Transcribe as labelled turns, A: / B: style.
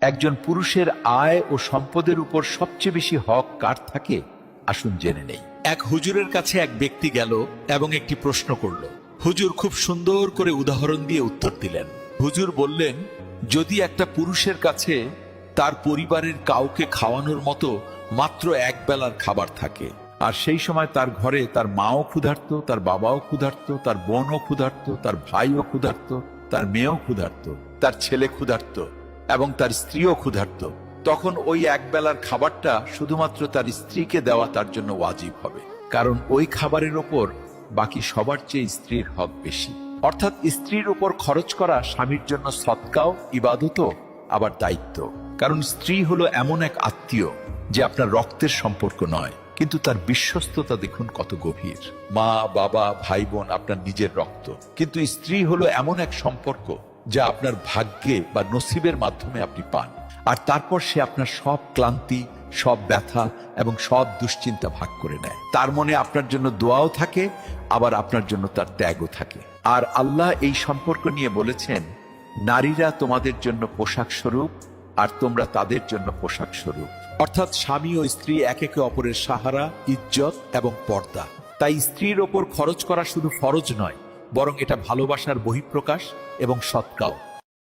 A: একজন পুরুষের আয় ও সম্পদের উপর সবচেয়ে বেশি হক কার থাকে, আসুন জেনে নেই। এক হুজুরের কাছে এক ব্যক্তি গেল এবং একটি প্রশ্ন করল। হুজুর খুব সুন্দর করে উদাহরণ দিয়ে উত্তর দিলেন। হুজুর বললেন, যদি একটা পুরুষের কাছে তার পরিবারের কাউকে খাওয়ানোর মতো মাত্র এক বেলার খাবার থাকে, আর সেই সময় তার ঘরে তার মাও ক্ষুধার্ত, তার বাবাও ক্ষুধার্ত, তার বোনও ক্ষুধার্ত, তার ভাইও ক্ষুধার্ত, তার মেয়েও ক্ষুধার্ত, তার ছেলে ক্ষুধার্ত এবং তার স্ত্রীও ক্ষুধার্ত, তখন ওই এক বেলার খাবারটা শুধুমাত্র তার স্ত্রীকে দেওয়া তার জন্য ওয়াজিব হবে, কারণ ওই খাবারের ওপর বাকি সবার চেয়ে স্ত্রীর হক বেশি। অর্থাৎ স্ত্রীর উপর খরচ করা স্বামীর জন্য সদকাও, ইবাদতও, আবার দায়িত্ব। কারণ স্ত্রী হলো এমন এক আত্মীয় যে আপনার রক্তের সম্পর্ক নয়, কিন্তু তার বিশ্বস্ততা দেখুন কত গভীর। মা, বাবা, ভাই বোন আপনার নিজের রক্ত, কিন্তু স্ত্রী হলো এমন এক সম্পর্ক যা আপনার ভাগ্যে বা নসিবের মাধ্যমে আপনি পান। আর তারপর সে আপনার সব ক্লান্তি, সব ব্যথা এবং সব দুশ্চিন্তা ভাগ করে নেয়। তার মনে আপনার জন্য দোয়াও থাকে, আবার আপনার জন্য তার ত্যাগও থাকে। আর আল্লাহ এই সম্পর্ক নিয়ে বলেছেন, নারীরা তোমাদের জন্য পোশাক স্বরূপ আর তোমরা তাদের জন্য পোশাক স্বরূপ। অর্থাৎ স্বামী ও স্ত্রী একে অপরের সাহারা, ইজ্জত এবং পর্দা। তাই স্ত্রীর ওপর খরচ করা শুধু ফরজ নয়, বরং এটা ভালোবাসার বহিঃপ্রকাশ এবং সৎকাও।